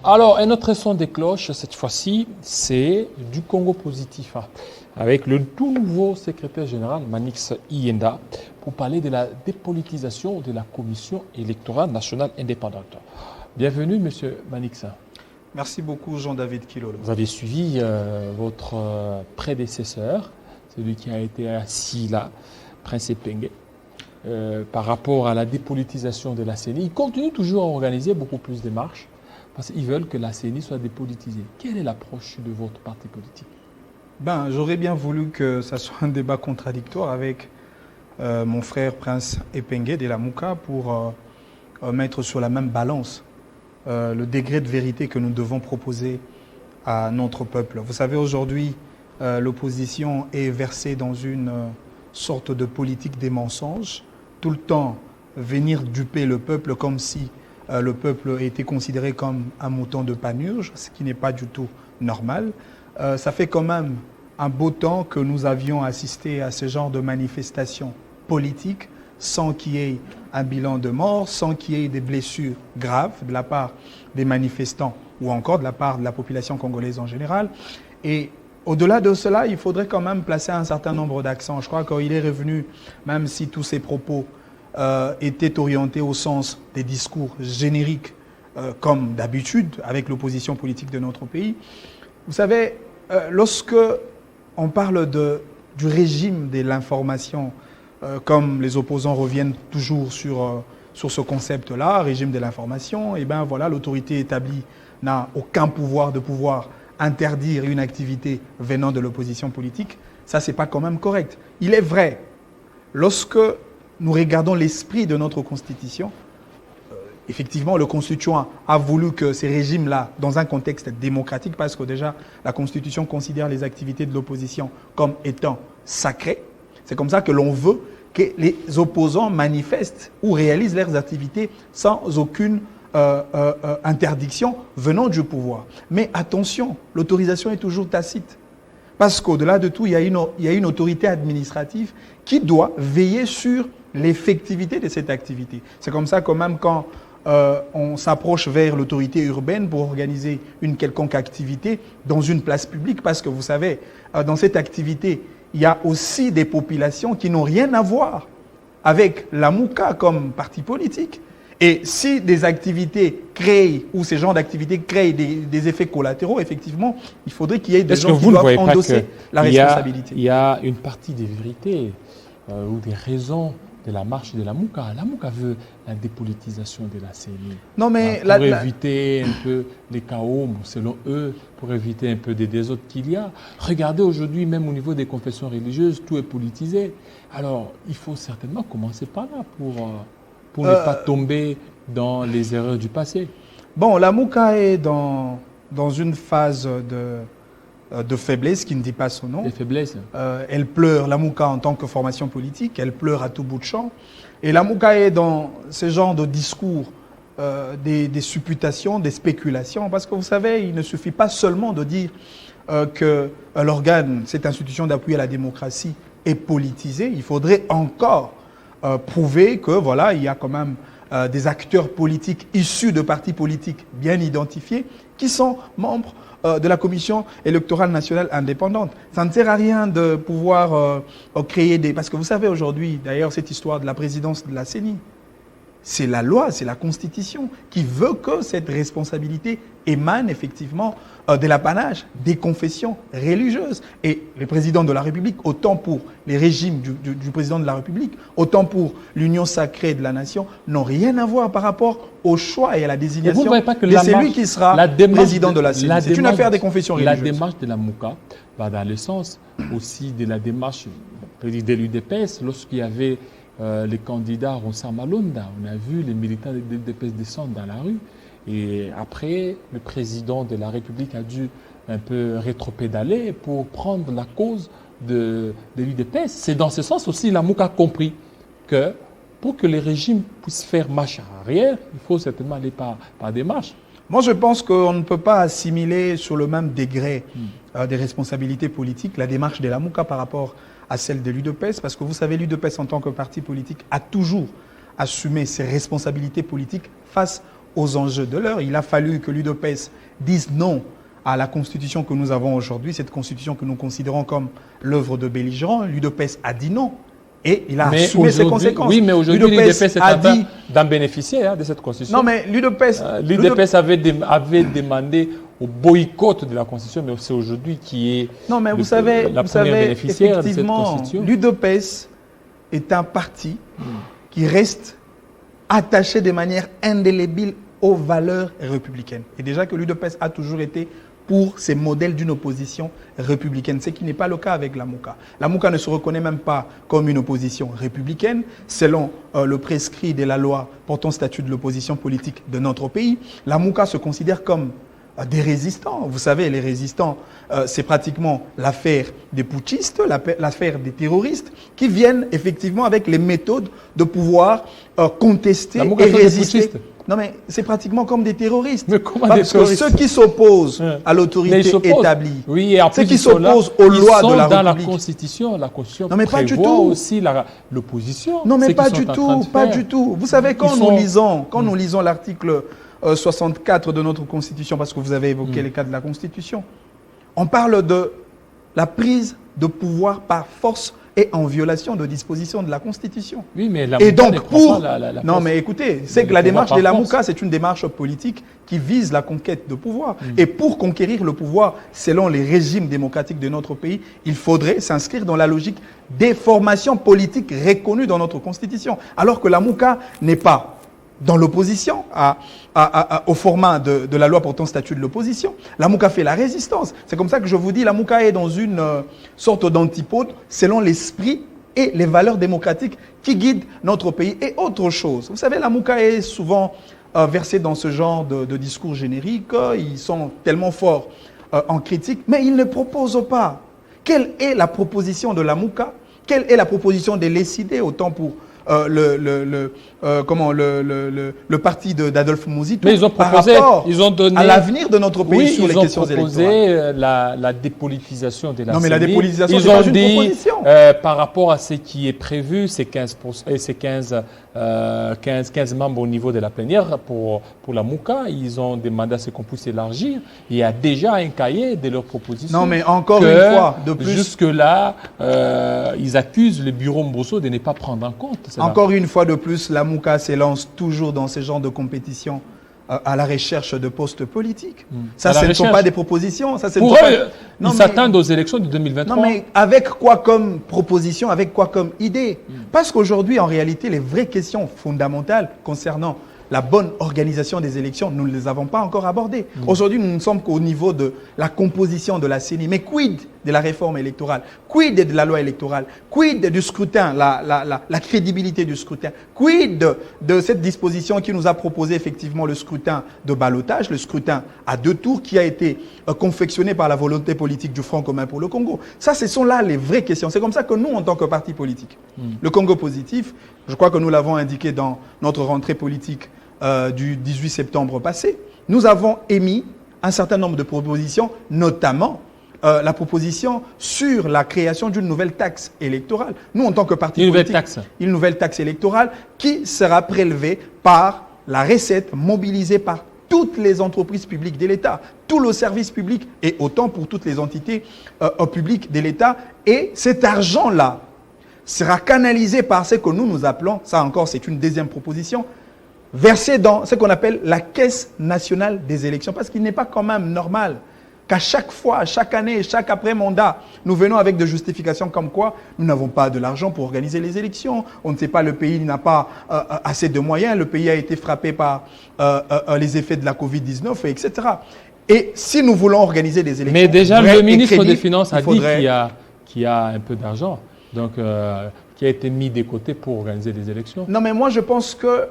Alors, un autre son des cloches, cette fois-ci, c'est du Congo positif, avec le tout nouveau secrétaire général, Manix Iyenda, pour parler de la dépolitisation de la Commission électorale nationale indépendante. Bienvenue, Monsieur Manix. Merci beaucoup, Jean-David Kilolo. Vous avez suivi votre prédécesseur, celui qui a été assis là, Prince Epenge, par rapport à la dépolitisation de la CENI. Il continue toujours à organiser beaucoup plus de marches, parce qu'ils veulent que la CENI soit dépolitisée. Quelle est l'approche de votre parti politique? J'aurais bien voulu que ça soit un débat contradictoire avec mon frère Prince Epenge de la Mouka pour mettre sur la même balance le degré de vérité que nous devons proposer à notre peuple. Vous savez, aujourd'hui, l'opposition est versée dans une sorte de politique des mensonges, tout le temps venir duper le peuple comme si le peuple était considéré comme un mouton de Panurge, ce qui n'est pas du tout normal. Ça fait quand même un beau temps que nous avions assisté à ce genre de manifestations politiques sans qu'il y ait un bilan de mort, sans qu'il y ait des blessures graves de la part des manifestants ou encore de la part de la population congolaise en général. Et au-delà de cela, il faudrait quand même placer un certain nombre d'accents. Je crois qu'il est revenu, même si tous ces propos étaient orientés au sens des discours génériques, comme d'habitude, avec l'opposition politique de notre pays. Vous savez, lorsque on parle du régime de l'information, comme les opposants reviennent toujours sur ce concept-là, régime de l'information, et bien voilà, l'autorité établie n'a aucun pouvoir de pouvoir interdire une activité venant de l'opposition politique. Ça, c'est pas quand même correct. Il est vrai, lorsque nous regardons l'esprit de notre Constitution, effectivement, le Constituant a voulu que ces régimes-là, dans un contexte démocratique, parce que déjà, la Constitution considère les activités de l'opposition comme étant sacrées. C'est comme ça que l'on veut que les opposants manifestent ou réalisent leurs activités sans aucune interdiction venant du pouvoir. Mais attention, l'autorisation est toujours tacite. Parce qu'au-delà de tout, il y a une autorité administrative qui doit veiller sur l'effectivité de cette activité. C'est comme ça que même quand on s'approche vers l'autorité urbaine pour organiser une quelconque activité dans une place publique, parce que vous savez, dans cette activité, il y a aussi des populations qui n'ont rien à voir avec la Mouka comme parti politique. Et si des activités créent, ou ces genres d'activités créent des effets collatéraux, effectivement, il faudrait qu'il y ait des gens qui doivent endosser la responsabilité. Il y a une partie des vérités ou des raisons de la marche de la Mouka. La Mouka veut la dépolitisation de la CENI. Non, mais pour éviter un peu les chaos, selon eux, pour éviter un peu des désordres qu'il y a. Regardez aujourd'hui, même au niveau des confessions religieuses, tout est politisé. Alors, il faut certainement commencer par là pour ne pas tomber dans les erreurs du passé. Bon, la Mouka est dans une phase de faiblesse qui ne dit pas son nom. Des faiblesses. Elle pleure, la Mouka en tant que formation politique, elle pleure à tout bout de champ. Et la Mouka est dans ce genre de discours, des supputations, des spéculations. Parce que vous savez, il ne suffit pas seulement de dire que l'organe, cette institution d'appui à la démocratie, est politisée. Il faudrait encore prouver que voilà, il y a quand même des acteurs politiques issus de partis politiques bien identifiés qui sont membres de la Commission électorale nationale indépendante. Ça ne sert à rien de pouvoir créer des... Parce que vous savez aujourd'hui, d'ailleurs, cette histoire de la présidence de la CENI, c'est la loi, c'est la Constitution qui veut que cette responsabilité émane effectivement de l'apanage des confessions religieuses. Et le président de la République, autant pour les régimes du président de la République, autant pour l'union sacrée de la nation, n'ont rien à voir par rapport au choix et à la désignation de celui qui sera président de la CENI. C'est une affaire des confessions religieuses. La démarche de la Mouka va dans le sens aussi de la démarche de l'UDPS lorsqu'il y avait les candidats Ronsa Malonda. On a vu les militants de l'UDPS descendre dans la rue. Et après, le président de la République a dû un peu rétropédaler pour prendre la cause de l'UDPS. C'est dans ce sens aussi la Mouka a compris que pour que les régimes puissent faire marche arrière, il faut certainement aller par des marches. Moi, je pense qu'on ne peut pas assimiler sur le même degré des responsabilités politiques la démarche de la Mouka par rapport à celle de l'UDPS, parce que vous savez, l'UDPS en tant que parti politique a toujours assumé ses responsabilités politiques face aux enjeux de l'heure. Il a fallu que l'UDPS dise non à la constitution que nous avons aujourd'hui, cette constitution que nous considérons comme l'œuvre de belligérants. L'UDPS a dit non et il a assumé ses conséquences. Oui, mais aujourd'hui, l'UDPS est en train d'en bénéficier de cette constitution. Non, mais l'UDPS avait demandé au boycott de la constitution, mais c'est aujourd'hui qui est non, mais la première bénéficiaire de cette constitution. L'UDPS est un parti qui reste attaché de manière indélébile aux valeurs républicaines. Et déjà que l'UDPS a toujours été pour ces modèles d'une opposition républicaine, ce qui n'est pas le cas avec la MOUCA. La MOUCA ne se reconnaît même pas comme une opposition républicaine, selon le prescrit de la loi portant statut de l'opposition politique de notre pays. La MOUCA se considère comme des résistants. Vous savez, les résistants, c'est pratiquement l'affaire des putschistes, l'affaire des terroristes, qui viennent effectivement avec les méthodes de pouvoir contester et résister. Non, mais c'est pratiquement comme des terroristes. Mais comment parce que ceux qui s'opposent à l'autorité établie, ceux qui s'opposent aux lois de la République. Dans la Constitution non, mais pas du tout. Aussi l'opposition. Non, mais pas du tout, pas du tout. Vous savez, quand nous lisons l'article 64 de notre Constitution, parce que vous avez évoqué les cas de la Constitution, on parle de la prise de pouvoir par force et en violation de dispositions de la Constitution. Oui, mais la et donc pour non, mais écoutez, c'est que la démarche de la MOUCA, c'est une démarche politique qui vise la conquête de pouvoir. Et pour conquérir le pouvoir, selon les régimes démocratiques de notre pays, il faudrait s'inscrire dans la logique des formations politiques reconnues dans notre Constitution. Alors que la MOUCA n'est pas dans l'opposition au format de la loi portant statut de l'opposition. La MOUCA fait la résistance. C'est comme ça que je vous dis, la MOUCA est dans une sorte d'antipode selon l'esprit et les valeurs démocratiques qui guident notre pays et autre chose. Vous savez, la MOUCA est souvent versée dans ce genre de discours génériques. Ils sont tellement forts en critique, mais ils ne proposent pas. Quelle est la proposition de la MOUCA? Quelle est la proposition des Lécidés, autant pour le parti d'Adolphe Mouzitou, mais ils ont proposé, ils ont donné à l'avenir de notre pays sur les questions électorales. Ils ont proposé la dépolitisation de la CENI. Non, mais la dépolitisation, ils ont dit, par rapport à ce qui est prévu, ces 15 membres au niveau de la plénière pour la MOUCA, ils ont demandé à ce qu'on puisse élargir. Il y a déjà un cahier de leurs propositions. Non, mais encore une fois, de plus. Jusque-là, ils accusent le bureau Mbosso de ne pas prendre en compte. Encore une fois de plus, la MOUCA s'élance toujours dans ce genre de compétition à la recherche de postes politiques. Ça, ce ne sont pas des propositions. Ça, pour eux, ils s'attendent aux élections de 2023. Non, mais avec quoi comme proposition, avec quoi comme idée? Parce qu'aujourd'hui, en réalité, les vraies questions fondamentales concernant la bonne organisation des élections, nous ne les avons pas encore abordées. Aujourd'hui, nous ne sommes qu'au niveau de la composition de la CENI. Mais quid de la réforme électorale? Quid de la loi électorale? Quid du scrutin, la crédibilité du scrutin? Quid de cette disposition qui nous a proposé effectivement le scrutin de ballottage, le scrutin à 2 tours qui a été confectionné par la volonté politique du Front commun pour le Congo? Ça, ce sont là les vraies questions. C'est comme ça que nous, en tant que parti politique, le Congo positif, je crois que nous l'avons indiqué dans notre rentrée politique du 18 septembre passé, nous avons émis un certain nombre de propositions, notamment la proposition sur la création d'une nouvelle taxe électorale. Nous, en tant que parti politique, une nouvelle taxe électorale qui sera prélevée par la recette mobilisée par toutes les entreprises publiques de l'État, tout le service public et autant pour toutes les entités publiques de l'État. Et cet argent-là sera canalisé par ce que nous appelons, ça encore c'est une deuxième proposition, versé dans ce qu'on appelle la Caisse nationale des élections. Parce qu'il n'est pas quand même normal qu'à chaque fois, chaque année, chaque après-mandat, nous venons avec des justifications comme quoi nous n'avons pas de l'argent pour organiser les élections. On ne sait pas, le pays n'a pas assez de moyens, le pays a été frappé par les effets de la Covid-19, etc. Et si nous voulons organiser des élections... Mais déjà, le ministre des Finances a dit qu'il y a un peu d'argent. Donc, qui a été mis de côté pour organiser des élections. Non, mais moi, je pense que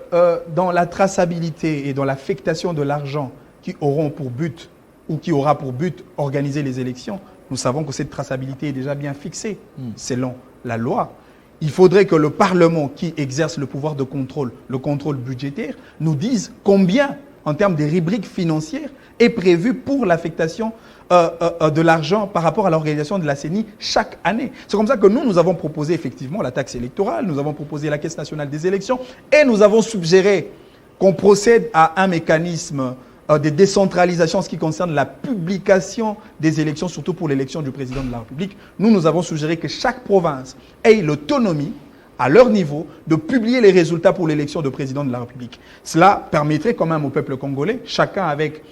dans la traçabilité et dans l'affectation de l'argent qui auront pour but ou qui aura pour but organiser les élections, nous savons que cette traçabilité est déjà bien fixée selon la loi. Il faudrait que le Parlement qui exerce le pouvoir de contrôle, le contrôle budgétaire, nous dise combien, en termes des rubriques financières, est prévu pour l'affectation de l'argent par rapport à l'organisation de la CENI chaque année. C'est comme ça que nous avons proposé effectivement la taxe électorale, nous avons proposé la Caisse nationale des élections et nous avons suggéré qu'on procède à un mécanisme de décentralisation en ce qui concerne la publication des élections, surtout pour l'élection du président de la République. Nous avons suggéré que chaque province ait l'autonomie, à leur niveau, de publier les résultats pour l'élection de président de la République. Cela permettrait quand même au peuple congolais, chacun avec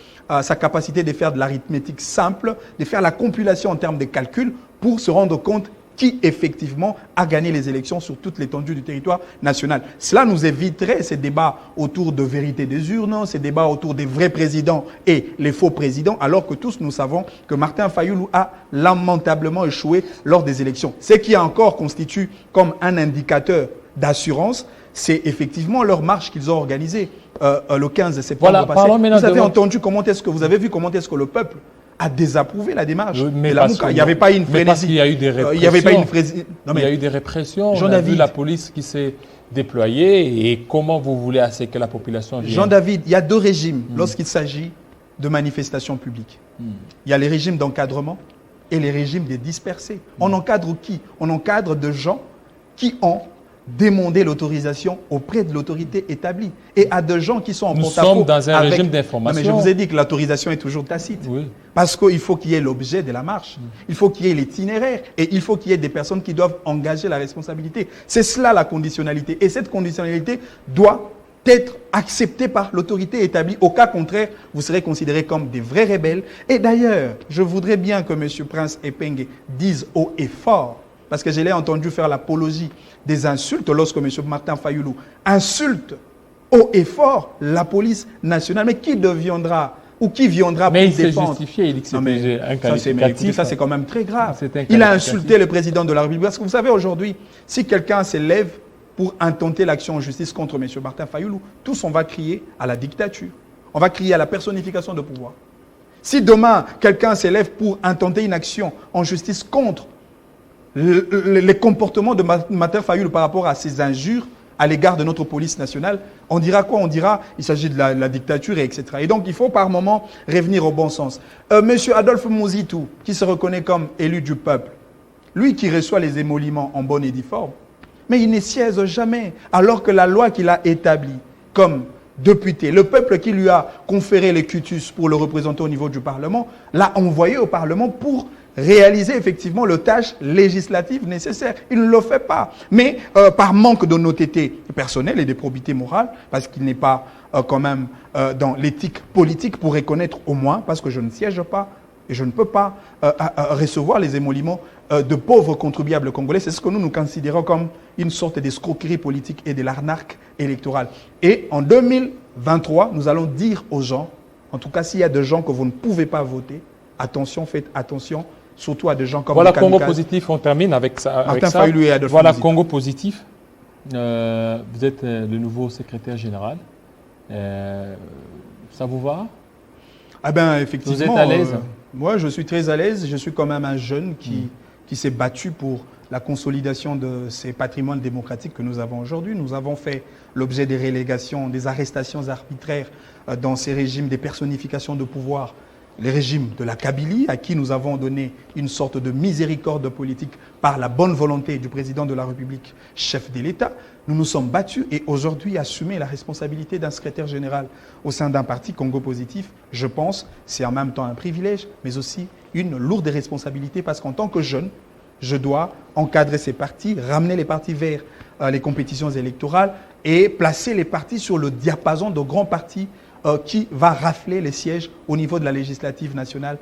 sa capacité de faire de l'arithmétique simple, de faire la compilation en termes de calcul pour se rendre compte qui effectivement a gagné les élections sur toute l'étendue du territoire national. Cela nous éviterait ces débats autour de vérité des urnes, ces débats autour des vrais présidents et les faux présidents, alors que tous nous savons que Martin Fayulu a lamentablement échoué lors des élections. Ce qui encore constitue comme un indicateur d'assurance, c'est effectivement leur marche qu'ils ont organisée le 15 septembre passé. Vous avez entendu comment est-ce que vous avez vu comment est-ce que le peuple a désapprouvé la démarche de la Mouka. Il n'y avait pas une frénésie. Parce qu'il y a eu des répressions. Il n'y avait pas une frénésie. Il y a eu des répressions. On a vu la police qui s'est déployée. Et comment vous voulez assez que la population vienne? Jean-David, il y a deux régimes lorsqu'il s'agit de manifestations publiques. Il y a les régimes d'encadrement et les régimes des dispersés. On encadre qui? On encadre de gens qui ont demander l'autorisation auprès de l'autorité établie et à des gens qui sont en porte-à-faux. Nous sommes dans un régime d'information. Mais je vous ai dit que l'autorisation est toujours tacite. Oui. Parce qu'il faut qu'il y ait l'objet de la marche. Il faut qu'il y ait l'itinéraire et il faut qu'il y ait des personnes qui doivent engager la responsabilité. C'est cela la conditionnalité. Et cette conditionnalité doit être acceptée par l'autorité établie. Au cas contraire, vous serez considérés comme des vrais rebelles. Et d'ailleurs, je voudrais bien que M. Prince Epenge dise haut et fort, parce que je l'ai entendu faire l'apologie des insultes lorsque M. Martin Fayulu insulte haut et fort la police nationale. Mais qui deviendra ou qui viendra pour défendre? Mais il s'est justifié, il dit que c'était un qualificatif. Ça, c'est quand même très grave. Il a insulté le président de la République. Parce que vous savez, aujourd'hui, si quelqu'un s'élève pour intenter l'action en justice contre M. Martin Fayulu, tous on va crier à la dictature. On va crier à la personnification de pouvoir. Si demain, quelqu'un s'élève pour intenter une action en justice contre les comportements de Martin Fayulu par rapport à ses injures à l'égard de notre police nationale, on dira quoi? On dira il s'agit de la dictature, etc. Et donc, il faut par moment revenir au bon sens. Monsieur Adolphe Mouzitou, qui se reconnaît comme élu du peuple, lui qui reçoit les émoluments en bonne et due forme, mais il ne siège jamais, alors que la loi qu'il a établie comme député, le peuple qui lui a conféré les cutus pour le représenter au niveau du Parlement, l'a envoyé au Parlement pour réaliser effectivement le tâche législative nécessaire. Il ne le fait pas. Mais par manque d'honnêteté personnelle et de probité morale, parce qu'il n'est pas quand même dans l'éthique politique pour reconnaître au moins, parce que je ne siège pas et je ne peux pas recevoir les émoluments de pauvres contribuables congolais. C'est ce que nous considérons comme une sorte d'escroquerie politique et de l'arnaque électorale. Et en 2023, nous allons dire aux gens, en tout cas s'il y a des gens que vous ne pouvez pas voter, attention, faites attention, surtout à des gens comme voilà Congo Positif, on termine avec ça. Martin Fayulu et Adolphe Voilà Mouzitou. Congo Positif. Vous êtes le nouveau secrétaire général. Ça vous va? Ah ben effectivement. Vous êtes à l'aise? Moi, je suis très à l'aise. Je suis quand même un jeune qui s'est battu pour la consolidation de ces patrimoines démocratiques que nous avons aujourd'hui. Nous avons fait l'objet des relégations, des arrestations arbitraires dans ces régimes, des personnifications de pouvoir. Les régimes de la Kabylie, à qui nous avons donné une sorte de miséricorde politique par la bonne volonté du président de la République, chef de l'État. Nous nous sommes battus et aujourd'hui, assumer la responsabilité d'un secrétaire général au sein d'un parti Congo Positif, je pense, c'est en même temps un privilège, mais aussi une lourde responsabilité parce qu'en tant que jeune, je dois encadrer ces partis, ramener les partis vers les compétitions électorales et placer les partis sur le diapason de grands partis qui va rafler les sièges au niveau de la législative nationale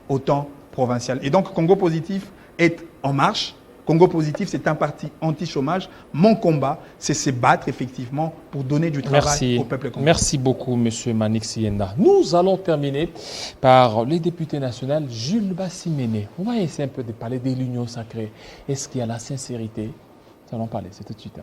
autant provinciale. Et donc, Congo Positif est en marche. Congo Positif, c'est un parti anti-chômage. Mon combat, c'est se battre effectivement pour donner du travail au peuple congolais. Merci beaucoup, M. Manik Sienda. Nous allons terminer par les députés nationaux, Jules Bassimene. On va essayer un peu de parler de l'union sacrée. Est-ce qu'il y a la sincérité? Nous allons parler, c'est tout de suite.